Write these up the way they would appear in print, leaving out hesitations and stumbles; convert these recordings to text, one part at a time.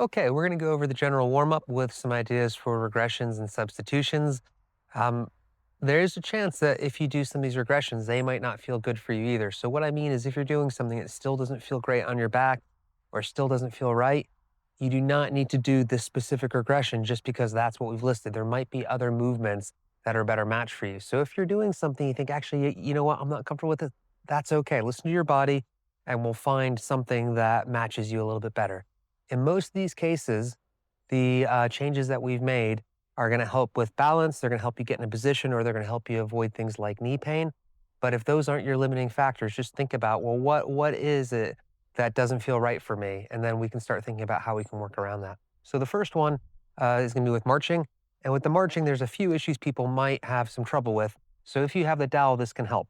Okay, we're going to go over the general warm up with some ideas for regressions and substitutions. Um, there is a chance that if you do some of these regressions, they might not feel good for you either. So, what I mean is, if you're doing something that still doesn't feel great on your back or still doesn't feel right, you do not need to do this specific regression just because that's what we've listed. There might be other movements that are a better match for you. So, if you're doing something you think, actually, you know what, I'm not comfortable with it, that's okay. Listen to your body and we'll find something that matches you a little bit better. In most of these cases, the changes that we've made are going to help with balance. They're going to help you get in a position, or they're going to help you avoid things like knee pain. But if those aren't your limiting factors, just think about, well, what is it that doesn't feel right for me? And then we can start thinking about how we can work around that. So the first one is going to be with marching. And with the marching, there's a few issues people might have some trouble with. So if you have the dowel, this can help.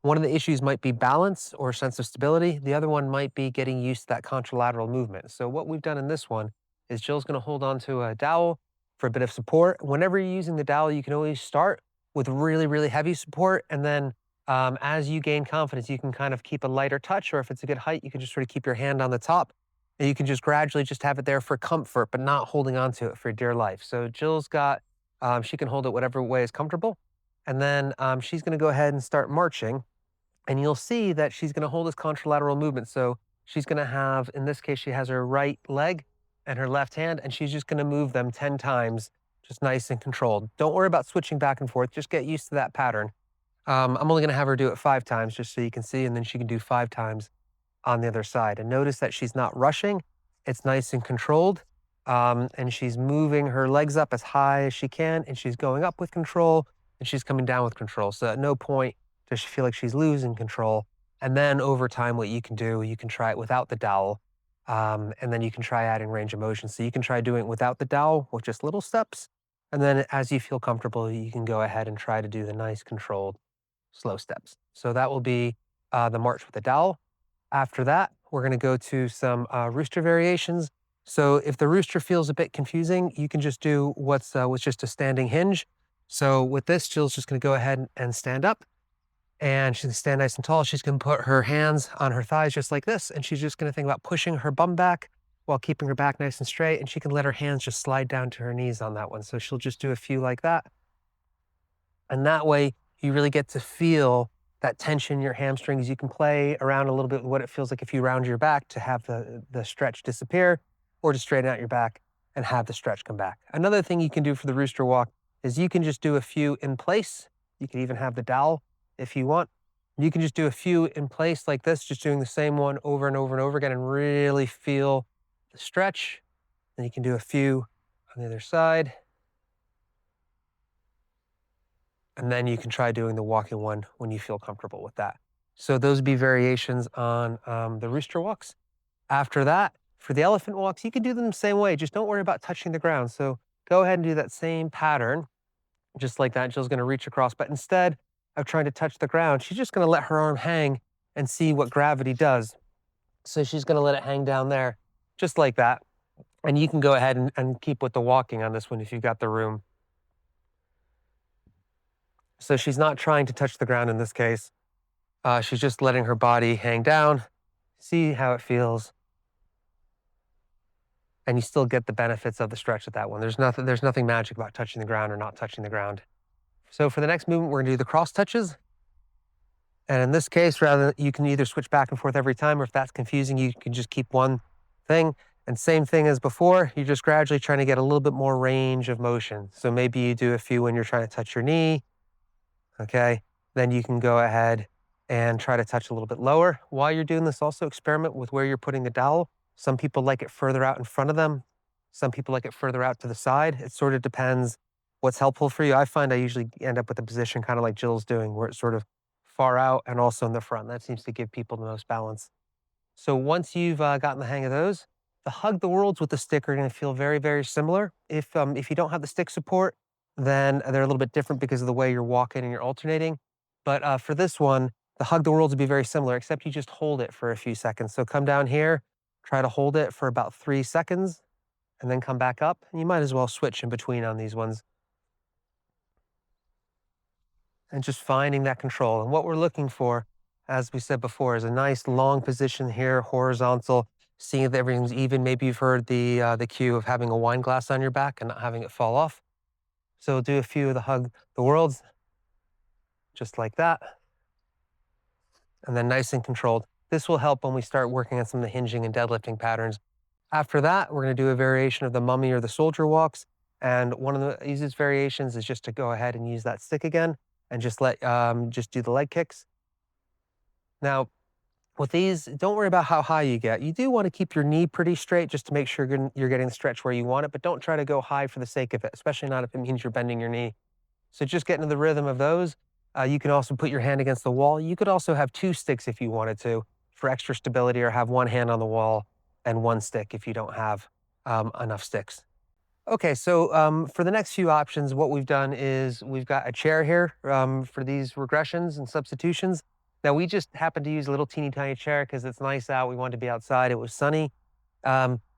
One of the issues might be balance or sense of stability. The other one might be getting used to that contralateral movement. So what we've done in this one is Jill's going to hold on to a dowel for a bit of support. Whenever you're using the dowel, you can always start with really, really heavy support. And then as you gain confidence, you can kind of keep a lighter touch, or if it's a good height, you can just sort of keep your hand on the top and you can just gradually just have it there for comfort, but not holding on to it for dear life. So Jill's got, she can hold it whatever way is comfortable. And then she's going to go ahead and start marching. And you'll see that she's going to hold this contralateral movement. So she's going to have, in this case, she has her right leg and her left hand, and she's just going to move them 10 times, just nice and controlled. Don't worry about switching back and forth. Just get used to that pattern. I'm only going to have her do it 5 times just so you can see, and then she can do 5 times on the other side. And notice that she's not rushing. It's nice and controlled. And she's moving her legs up as high as she can, and she's going up with control, and she's coming down with control. So at no point does she feel like she's losing control. And then over time, what you can do, you can try it without the dowel. And then you can try adding range of motion. So you can try doing it without the dowel with just little steps. And then as you feel comfortable, you can go ahead and try to do the nice controlled slow steps. So that will be the march with the dowel. After that, we're going to go to some rooster variations. So if the rooster feels a bit confusing, you can just do what's just a standing hinge. So with this, Jill's just going to go ahead and stand up, and she's going to stand nice and tall. She's going to put her hands on her thighs just like this, and she's just going to think about pushing her bum back while keeping her back nice and straight. And she can let her hands just slide down to her knees on that one. So she'll just do a few like that. And that way, you really get to feel that tension in your hamstrings. You can play around a little bit with what it feels like if you round your back to have the stretch disappear, or to straighten out your back and have the stretch come back. Another thing you can do for the rooster walk is you can just do a few in place. You can even have the dowel if you want. You can just do a few in place like this, just doing the same one over and over and over again, and really feel the stretch. Then you can do a few on the other side. And then you can try doing the walking one when you feel comfortable with that. So those would be variations on the rooster walks. After that, for the elephant walks, you can do them the same way. Just don't worry about touching the ground. So go ahead and do that same pattern, just like that. Jill's going to reach across, but instead of trying to touch the ground, she's just going to let her arm hang and see what gravity does. So she's going to let it hang down there, just like that. And you can go ahead and keep with the walking on this one if you've got the room. So she's not trying to touch the ground in this case. She's just letting her body hang down, see how it feels, and you still get the benefits of the stretch with that one. There's nothing magic about touching the ground or not touching the ground. So for the next movement, we're gonna do the cross touches. And in this case, you can either switch back and forth every time, or if that's confusing, you can just keep one thing. And same thing as before, you're just gradually trying to get a little bit more range of motion. So maybe you do a few when you're trying to touch your knee, okay? Then you can go ahead and try to touch a little bit lower. While you're doing this, also experiment with where you're putting the dowel. Some people like it further out in front of them. Some people like it further out to the side. It sort of depends what's helpful for you. I find I usually end up with a position kind of like Jill's doing, where it's sort of far out and also in the front. That seems to give people the most balance. So once you've gotten the hang of those, the hug the worlds with the stick are going to feel very, very similar. If you don't have the stick support, then they're a little bit different because of the way you're walking and you're alternating. But for this one, the hug the worlds would be very similar, except you just hold it for a few seconds. So come down here, try to hold it for about 3 seconds, and then come back up. And you might as well switch in between on these ones. And just finding that control. And what we're looking for, as we said before, is a nice long position here, horizontal, seeing if everything's even. Maybe you've heard the cue of having a wine glass on your back and not having it fall off. So do a few of the hug the worlds, just like that. And then nice and controlled. This will help when we start working on some of the hinging and deadlifting patterns. After that, we're gonna do a variation of the mummy or the soldier walks. And one of the easiest variations is just to go ahead and use that stick again and just do the leg kicks. Now, with these, don't worry about how high you get. You do want to keep your knee pretty straight just to make sure you're getting the stretch where you want it, but don't try to go high for the sake of it, especially not if it means you're bending your knee. So just get into the rhythm of those. You can also put your hand against the wall. You could also have two sticks if you wanted to for extra stability, or have one hand on the wall and one stick if you don't have enough sticks. Okay, so for the next few options, what we've done is we've got a chair here for these regressions and substitutions. Now, we just happened to use a little teeny tiny chair because it's nice out. We wanted to be outside. It was sunny.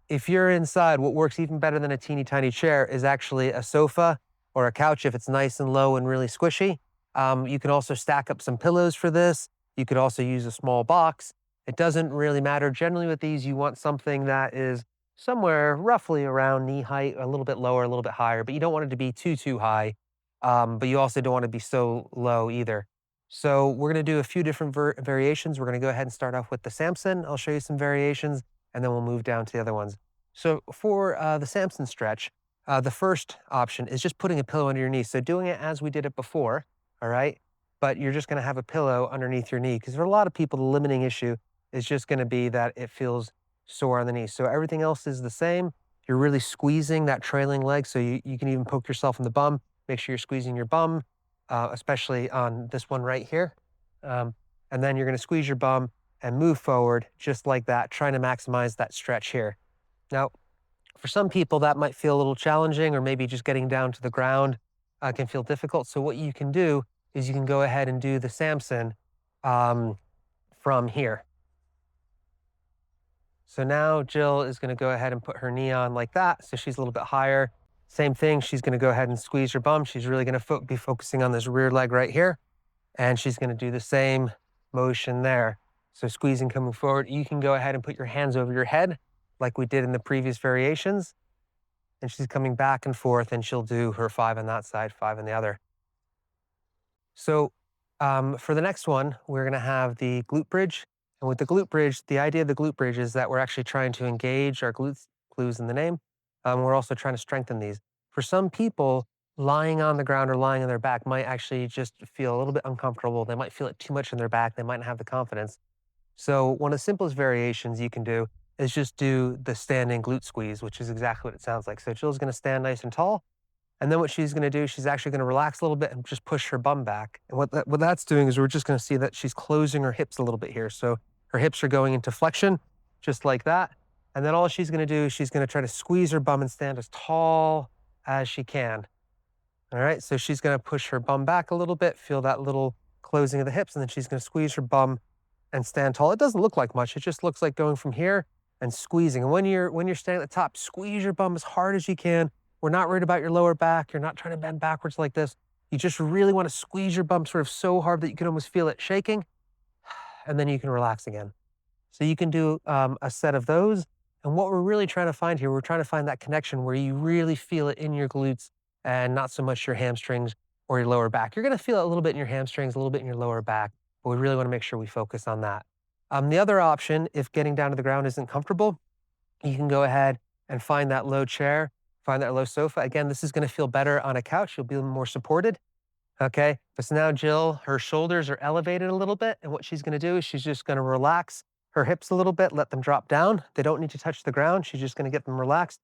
If you're inside, what works even better than a teeny tiny chair is actually a sofa or a couch if it's nice and low and really squishy. You can also stack up some pillows for this. You could also use a small box. It doesn't really matter. Generally with these, you want something that is somewhere roughly around knee height, a little bit lower, a little bit higher, but you don't want it to be too high. But you also don't want to be so low either. So we're going to do a few different variations. We're going to go ahead and start off with the Samson. I'll show you some variations, and then we'll move down to the other ones. So for the Samson stretch, the first option is just putting a pillow under your knee. So doing it as we did it before, all right? But you're just going to have a pillow underneath your knee, because for a lot of people, the limiting issue is just going to be that it feels sore on the knee. So everything else is the same. You're really squeezing that trailing leg, so you can even poke yourself in the bum. Make sure you're squeezing your bum, especially on this one right here. And then you're going to squeeze your bum and move forward just like that, trying to maximize that stretch here. Now, for some people, that might feel a little challenging, or maybe just getting down to the ground can feel difficult. So what you can do is you can go ahead and do the Samson from here. So now Jill is going to go ahead and put her knee on like that. So she's a little bit higher. Same thing. She's going to go ahead and squeeze her bum. She's really going to be focusing on this rear leg right here. And she's going to do the same motion there. So squeezing, coming forward. You can go ahead and put your hands over your head like we did in the previous variations. And she's coming back and forth, and she'll do her 5 on that side, 5 on the other. So for the next one, we're going to have the glute bridge. And with the glute bridge, the idea of the glute bridge is that we're actually trying to engage our glutes, clues in the name. We're also trying to strengthen these. For some people, lying on the ground or lying on their back might actually just feel a little bit uncomfortable. They might feel it too much in their back. They might not have the confidence. So one of the simplest variations you can do is just do the standing glute squeeze, which is exactly what it sounds like. So Jill's going to stand nice and tall. And then what she's going to do, she's actually going to relax a little bit and just push her bum back. And what that's doing is we're just going to see that she's closing her hips a little bit here. So her hips are going into flexion, just like that. And then all she's going to do is she's going to try to squeeze her bum and stand as tall as she can. All right, so she's going to push her bum back a little bit, feel that little closing of the hips, and then she's going to squeeze her bum and stand tall. It doesn't look like much. It just looks like going from here and squeezing. And when you're standing at the top, squeeze your bum as hard as you can. We're not worried about your lower back. You're not trying to bend backwards like this. You just really want to squeeze your bum sort of so hard that you can almost feel it shaking, and then you can relax again. So you can do a set of those. And what we're really trying to find here, we're trying to find that connection where you really feel it in your glutes and not so much your hamstrings or your lower back. You're going to feel it a little bit in your hamstrings, a little bit in your lower back, but we really want to make sure we focus on that. The other option, if getting down to the ground isn't comfortable, you can go ahead and find that low chair, find that low sofa. Again, this is going to feel better on a couch. You'll be more supported. Okay, but so now Jill, her shoulders are elevated a little bit, and what she's going to do is she's just going to relax her hips a little bit, let them drop down. They don't need to touch the ground. She's just going to get them relaxed.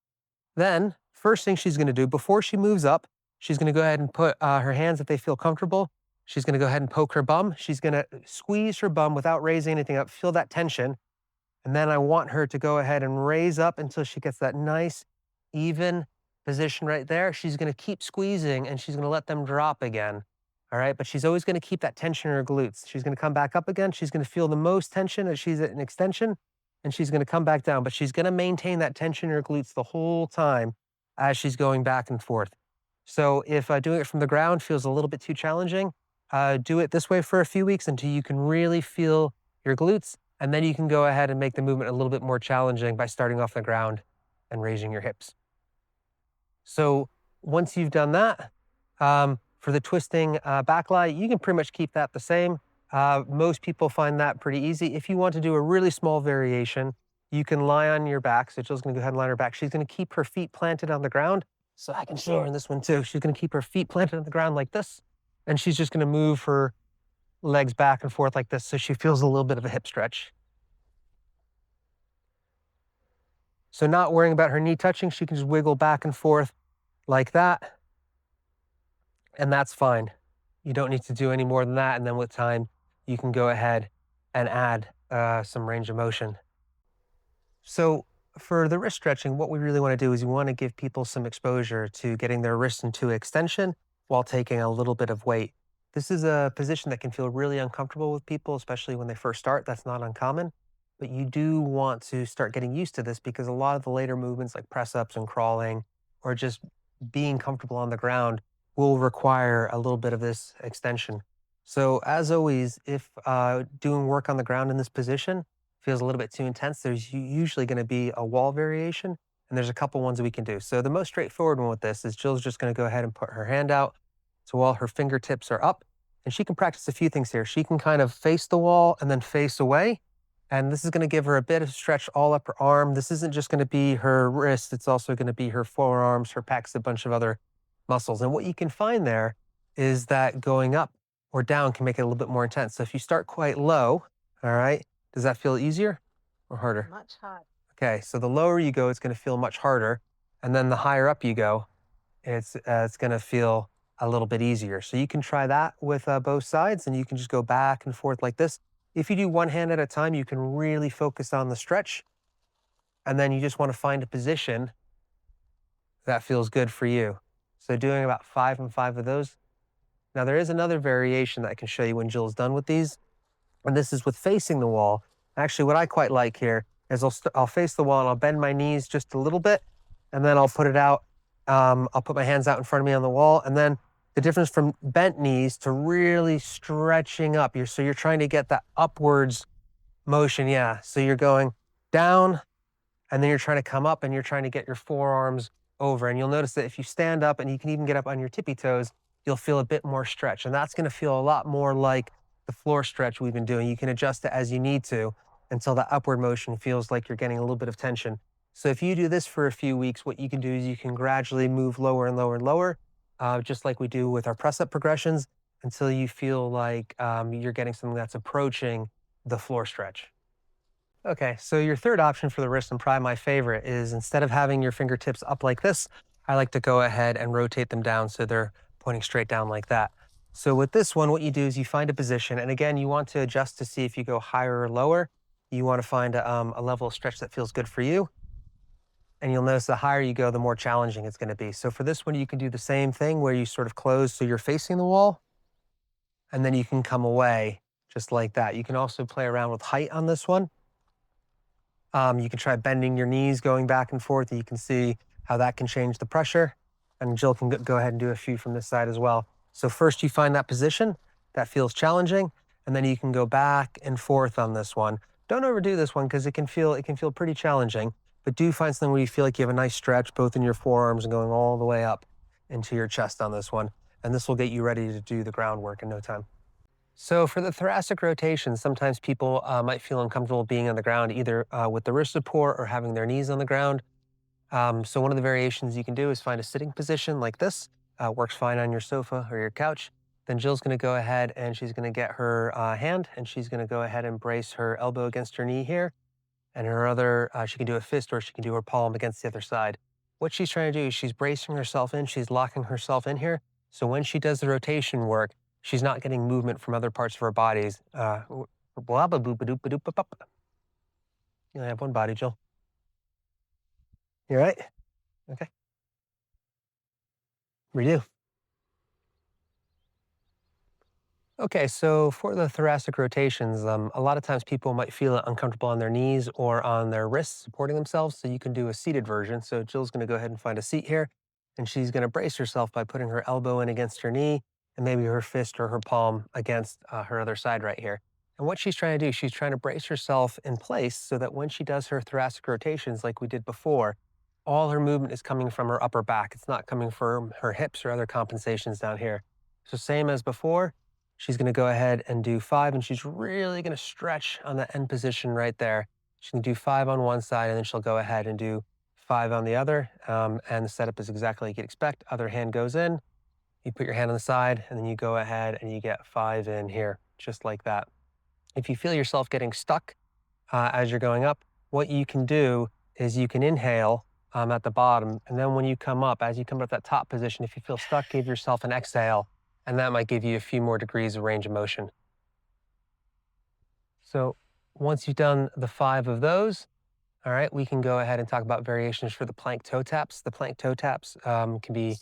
Then, first thing she's going to do before she moves up, she's going to go ahead and put her hands, if they feel comfortable. She's going to go ahead and poke her bum. She's going to squeeze her bum without raising anything up. Feel that tension. And then I want her to go ahead and raise up until she gets that nice, even position right there. She's going to keep squeezing, and she's going to let them drop again. All right, but she's always going to keep that tension in her glutes. She's going to come back up again. She's going to feel the most tension as she's at an extension, and she's going to come back down. But she's going to maintain that tension in her glutes the whole time as she's going back and forth. So if doing it from the ground feels a little bit too challenging, do it this way for a few weeks until you can really feel your glutes. And then you can go ahead and make the movement a little bit more challenging by starting off the ground and raising your hips. So once you've done that, for the twisting back lie, you can pretty much keep that the same. Most people find that pretty easy. If you want to do a really small variation, you can lie on your back. So Jill's gonna go ahead and lie on her back. She's gonna keep her feet planted on the ground. So I can show her in this one too. She's gonna keep her feet planted on the ground like this. And she's just gonna move her legs back and forth like this so she feels a little bit of a hip stretch. So not worrying about her knee touching, she can just wiggle back and forth like that. And that's fine. You don't need to do any more than that. And then with time, you can go ahead and add some range of motion. So for the wrist stretching, what we really want to do is we want to give people some exposure to getting their wrists into extension while taking a little bit of weight. This is a position that can feel really uncomfortable with people, especially when they first start. That's not uncommon. But you do want to start getting used to this because a lot of the later movements like press ups and crawling or just being comfortable on the ground will require a little bit of this extension. So as always, if doing work on the ground in this position feels a little bit too intense, there's usually going to be a wall variation, and there's a couple ones we can do. So the most straightforward one with this is Jill's just going to go ahead and put her hand out so while her fingertips are up, and she can practice a few things here. She can kind of face the wall and then face away, and this is going to give her a bit of stretch all up her arm. This isn't just going to be her wrist, it's also going to be her forearms, her pecs, a bunch of other muscles. And what you can find there is that going up or down can make it a little bit more intense. So if you start quite low, all right, does that feel easier or harder? Much harder. Okay, so the lower you go, it's going to feel much harder. And then the higher up you go, it's going to feel a little bit easier. So you can try that with both sides, and you can just go back and forth like this. If you do one hand at a time, you can really focus on the stretch. And then you just want to find a position that feels good for you. So doing about 5 and 5 of those. Now there is another variation that I can show you when Jill's done with these, and this is with facing the wall. Actually, what I quite like here is I'll face the wall and I'll bend my knees just a little bit, and then I'll put it out. I'll put my hands out in front of me on the wall, and then the difference from bent knees to really stretching up. So you're trying to get that upwards motion, yeah. So you're going down, and then you're trying to come up, and you're trying to get your forearms over. And you'll notice that if you stand up, and you can even get up on your tippy toes, you'll feel a bit more stretch. And that's going to feel a lot more like the floor stretch we've been doing. You can adjust it as you need to until the upward motion feels like you're getting a little bit of tension. So if you do this for a few weeks, what you can do is you can gradually move lower and lower and lower, just like we do with our press-up progressions, until you feel like you're getting something that's approaching the floor stretch. Okay, so your third option for the wrist, and probably my favorite, is instead of having your fingertips up like this, I like to go ahead and rotate them down so they're pointing straight down like that. So with this one, what you do is you find a position, and again, you want to adjust to see if you go higher or lower. You want to find a level of stretch that feels good for you. And you'll notice the higher you go, the more challenging it's going to be. So for this one, you can do the same thing where you sort of close so you're facing the wall, and then you can come away just like that. You can also play around with height on this one. You can try bending your knees, going back and forth, and you can see how that can change the pressure. And Jill can go ahead and do a few from this side as well. So first you find that position that feels challenging, and then you can go back and forth on this one. Don't overdo this one because it can feel pretty challenging, but do find something where you feel like you have a nice stretch both in your forearms and going all the way up into your chest on this one. And this will get you ready to do the groundwork in no time. So for the thoracic rotations, sometimes people might feel uncomfortable being on the ground, either with the wrist support or having their knees on the ground. So one of the variations you can do is find a sitting position like this. Works fine on your sofa or your couch. Then Jill's going to go ahead and she's going to get her hand, and she's going to go ahead and brace her elbow against her knee here. And her other, she can do a fist or she can do her palm against the other side. What she's trying to do is she's bracing herself in, she's locking herself in here. So when she does the rotation work, she's not getting movement from other parts of her bodies. You only have one body, Jill. You all right? Okay. Redo. Okay, so for the thoracic rotations, a lot of times people might feel uncomfortable on their knees or on their wrists supporting themselves. So you can do a seated version. So Jill's going to go ahead and find a seat here, and she's going to brace herself by putting her elbow in against her knee and maybe her fist or her palm against her other side right here. And what she's trying to do, she's trying to brace herself in place so that when she does her thoracic rotations like we did before, all her movement is coming from her upper back. It's not coming from her hips or other compensations down here. So same as before, she's gonna go ahead and do 5, and she's really gonna stretch on the end position right there. She can do 5 on one side, and then she'll go ahead and do 5 on the other. And the setup is exactly like you'd expect. Other hand goes in, you put your hand on the side, and then you go ahead and you get 5 in here, just like that. If you feel yourself getting stuck as you're going up, what you can do is you can inhale at the bottom, and then when you come up, as you come up that top position, if you feel stuck, give yourself an exhale, and that might give you a few more degrees of range of motion. So once you've done the 5 of those, all right, we can go ahead and talk about variations for the plank toe taps. The plank toe taps can be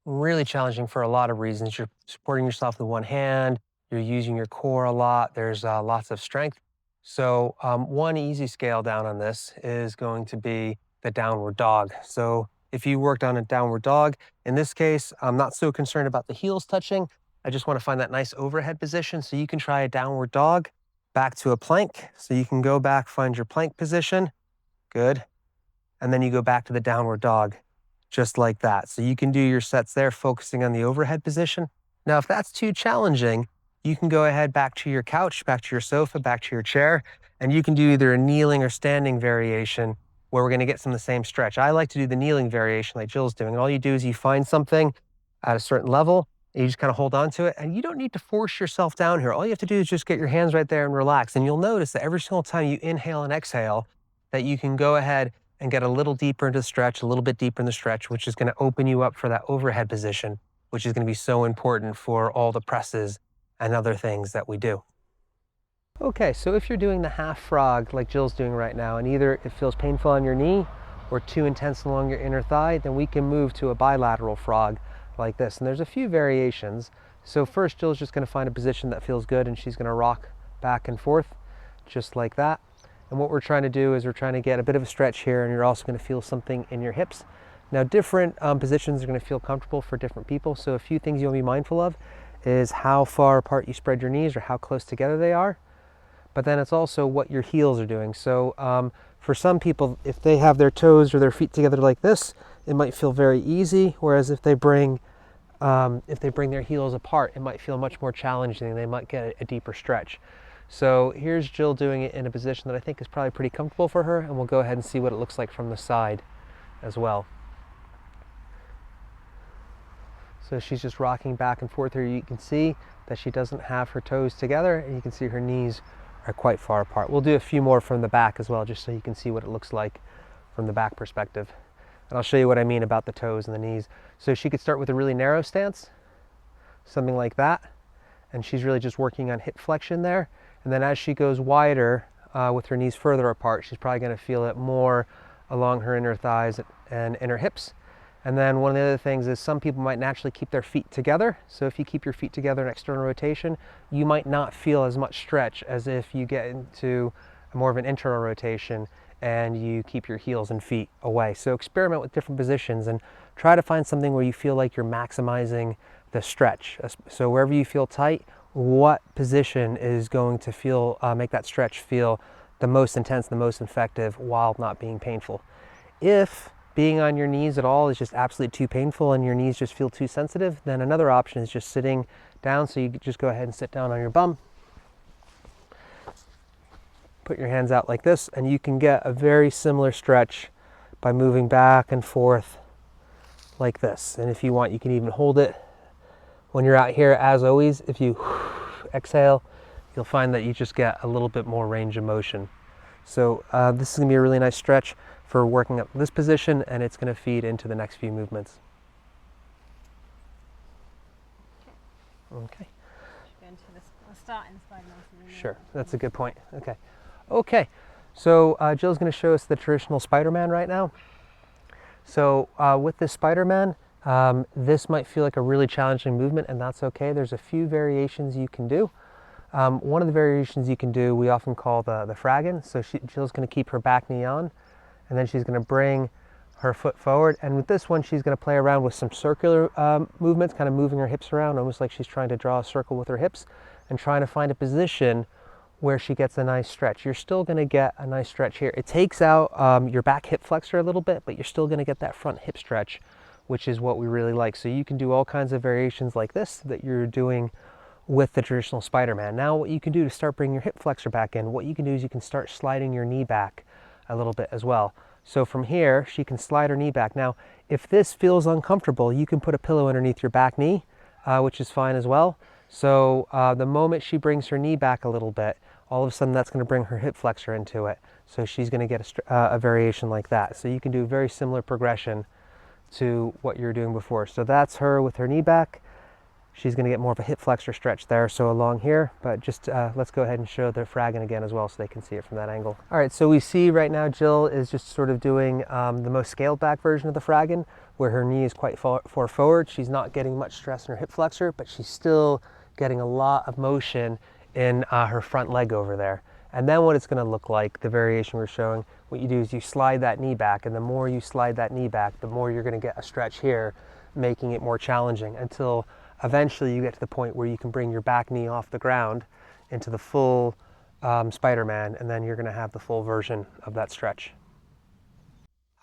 really challenging for a lot of reasons. You're supporting yourself with one hand, you're using your core a lot, there's lots of strength. So one easy scale down on this is going to be the downward dog. So if you worked on a downward dog, in this case, I'm not so concerned about the heels touching. I just want to find that nice overhead position. So you can try a downward dog back to a plank. So you can go back, find your plank position. Good. And then you go back to the downward dog, just like that. So you can do your sets there, focusing on the overhead position. Now, if that's too challenging, you can go ahead back to your couch, back to your sofa, back to your chair, and you can do either a kneeling or standing variation where we're gonna get some of the same stretch. I like to do the kneeling variation like Jill's doing. And all you do is you find something at a certain level, and you just kind of hold on to it, and you don't need to force yourself down here. All you have to do is just get your hands right there and relax. And you'll notice that every single time you inhale and exhale, that you can go ahead and get a little deeper into the stretch, a little bit deeper in the stretch, which is gonna open you up for that overhead position, which is gonna be so important for all the presses and other things that we do. Okay, so if you're doing the half frog like Jill's doing right now, and either it feels painful on your knee or too intense along your inner thigh, then we can move to a bilateral frog like this. And there's a few variations. So first, Jill's just gonna find a position that feels good, and she's gonna rock back and forth, just like that. And what we're trying to do is we're trying to get a bit of a stretch here, and you're also gonna feel something in your hips. Now, different positions are gonna feel comfortable for different people. So a few things you'll be mindful of is how far apart you spread your knees or how close together they are. But then it's also what your heels are doing. So for some people, if they have their toes or their feet together like this, it might feel very easy. Whereas if they bring their heels apart, it might feel much more challenging. They might get a deeper stretch. So here's Jill doing it in a position that I think is probably pretty comfortable for her, and we'll go ahead and see what it looks like from the side as well. So she's just rocking back and forth here. You can see that she doesn't have her toes together, and you can see her knees are quite far apart. We'll do a few more from the back as well, just so you can see what it looks like from the back perspective. And I'll show you what I mean about the toes and the knees. So she could start with a really narrow stance, something like that. And she's really just working on hip flexion there. And then as she goes wider with her knees further apart, she's probably gonna feel it more along her inner thighs and inner hips. And then one of the other things is some people might naturally keep their feet together. So if you keep your feet together in external rotation, you might not feel as much stretch as if you get into more of an internal rotation and you keep your heels and feet away. So experiment with different positions and try to find something where you feel like you're maximizing the stretch. So wherever you feel tight, what position is going to feel make that stretch feel the most intense, the most effective, while not being painful. If being on your knees at all is just absolutely too painful and your knees just feel too sensitive, then another option is just sitting down. So you just go ahead and sit down on your bum, put your hands out like this, and you can get a very similar stretch by moving back and forth like this. And if you want, you can even hold it when you're out here. As always, if you exhale, you'll find that you just get a little bit more range of motion. So this is gonna be a really nice stretch for working up this position, and it's gonna feed into the next few movements. Okay. We'll start in the Spiderman. Sure, that's a good point. Okay. Okay, so Jill's gonna show us the traditional Spiderman right now. So with this Spiderman, this might feel like a really challenging movement, and that's okay. There's a few variations you can do. One of the variations you can do, we often call the fraggin. So Jill's gonna keep her back knee on, and then she's gonna bring her foot forward. And with this one, she's gonna play around with some circular movements, kind of moving her hips around, almost like she's trying to draw a circle with her hips, and trying to find a position where she gets a nice stretch. You're still going to get a nice stretch here. It takes out your back hip flexor a little bit, but you're still going to get that front hip stretch, which is what we really like. So you can do all kinds of variations like this that you're doing with the traditional Spiderman. Now what you can do to start bringing your hip flexor back in, what you can do is you can start sliding your knee back a little bit as well. So from here, she can slide her knee back. Now, if this feels uncomfortable, you can put a pillow underneath your back knee, which is fine as well. So the moment she brings her knee back a little bit, all of a sudden that's going to bring her hip flexor into it. So she's going to get a variation like that. So you can do a very similar progression to what you were doing before. So that's her with her knee back. She's going to get more of a hip flexor stretch there, so along here, but just let's go ahead and show the fragging again as well so they can see it from that angle. All right, so we see right now Jill is just sort of doing the most scaled back version of the fragging, where her knee is quite far forward. She's not getting much stress in her hip flexor, but she's still getting a lot of motion in her front leg over there. And then what it's going to look like, the variation we're showing, what you do is you slide that knee back, and the more you slide that knee back, the more you're going to get a stretch here, making it more challenging until eventually you get to the point where you can bring your back knee off the ground into the full Spiderman, and then you're going to have the full version of that stretch.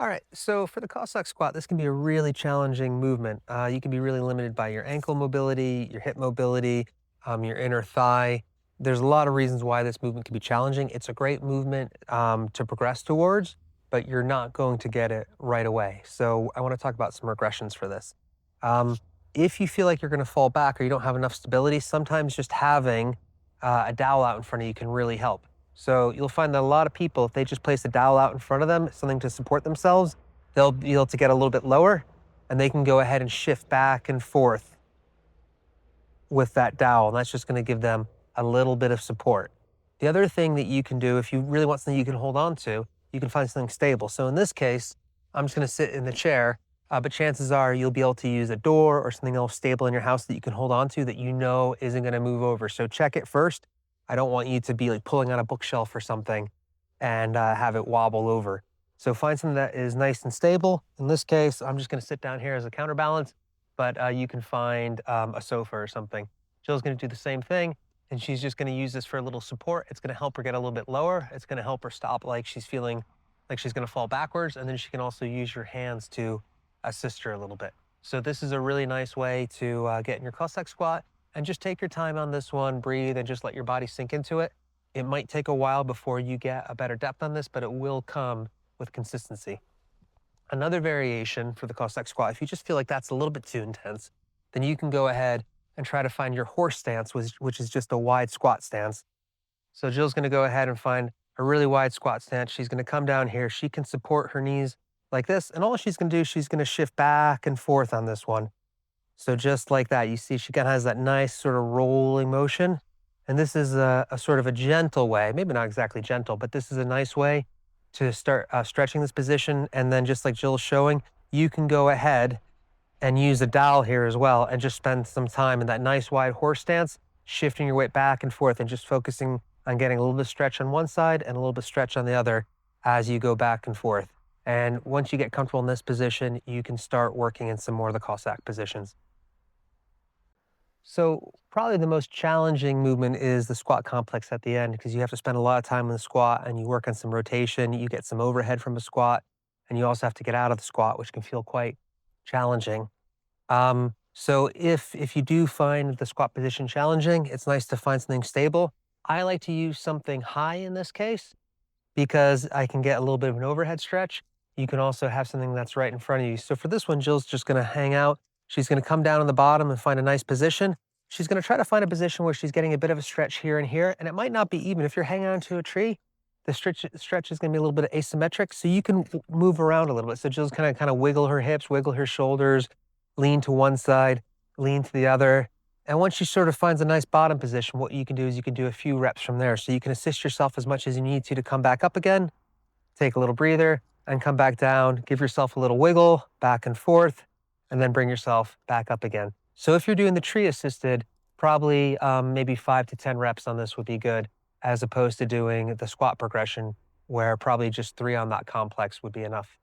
All right, so for the Cossack squat, this can be a really challenging movement. You can be really limited by your ankle mobility, your hip mobility, your inner thigh. There's a lot of reasons why this movement can be challenging. It's a great movement to progress towards, but you're not going to get it right away. So I want to talk about some regressions for this. If you feel like you're going to fall back or you don't have enough stability, sometimes just having a dowel out in front of you can really help. So you'll find that a lot of people, if they just place a dowel out in front of them, something to support themselves, they'll be able to get a little bit lower and they can go ahead and shift back and forth with that dowel. And that's just going to give them a little bit of support. The other thing that you can do, if you really want something you can hold on to, you can find something stable. So in this case, I'm just going to sit in the chair, but chances are you'll be able to use a door or something else stable in your house that you can hold on to that you know isn't going to move over. So check it first. I don't want you to be like pulling on a bookshelf or something and have it wobble over. So find something that is nice and stable. In this case, I'm just going to sit down here as a counterbalance, but you can find a sofa or something. Jill's going to do the same thing, and she's just going to use this for a little support. It's going to help her get a little bit lower. It's going to help her stop like she's feeling like she's going to fall backwards, and then she can also use your hands to assist her a little bit. So this is a really nice way to get in your Cossack squat, and just take your time on this one, breathe, and just let your body sink into it. It might take a while before you get a better depth on this, but it will come with consistency. Another variation for the Cossack squat, if you just feel like that's a little bit too intense, then you can go ahead and try to find your horse stance, which is just a wide squat stance. So Jill's gonna go ahead and find a really wide squat stance. She's gonna come down here. She can support her knees like this, and all she's gonna do, she's gonna shift back and forth on this one. So just like that, you see she kind of has that nice sort of rolling motion. And this is a sort of a gentle way, maybe not exactly gentle, but this is a nice way to start stretching this position. And then just like Jill's showing, you can go ahead and use a dowel here as well and just spend some time in that nice wide horse stance, shifting your weight back and forth and just focusing on getting a little bit of stretch on one side and a little bit of stretch on the other as you go back and forth. And once you get comfortable in this position, you can start working in some more of the Cossack positions. So probably the most challenging movement is the squat complex at the end, because you have to spend a lot of time in the squat and you work on some rotation, you get some overhead from a squat, and you also have to get out of the squat, which can feel quite challenging. So if you do find the squat position challenging, it's nice to find something stable. I like to use something high in this case because I can get a little bit of an overhead stretch. You can also have something that's right in front of you. So for this one, Jill's just gonna hang out. She's gonna come down on the bottom and find a nice position. She's gonna try to find a position where she's getting a bit of a stretch here and here, and it might not be even. If you're hanging onto a tree, the stretch is gonna be a little bit asymmetric, so you can move around a little bit. So Jill's gonna kind of wiggle her hips, wiggle her shoulders, lean to one side, lean to the other. And once she sort of finds a nice bottom position, what you can do is you can do a few reps from there. So you can assist yourself as much as you need to come back up again, take a little breather, and come back down. Give yourself a little wiggle back and forth, and then bring yourself back up again. So if you're doing the tree assisted, probably maybe 5 to 10 reps on this would be good, as opposed to doing the squat progression, where probably just 3 on that complex would be enough.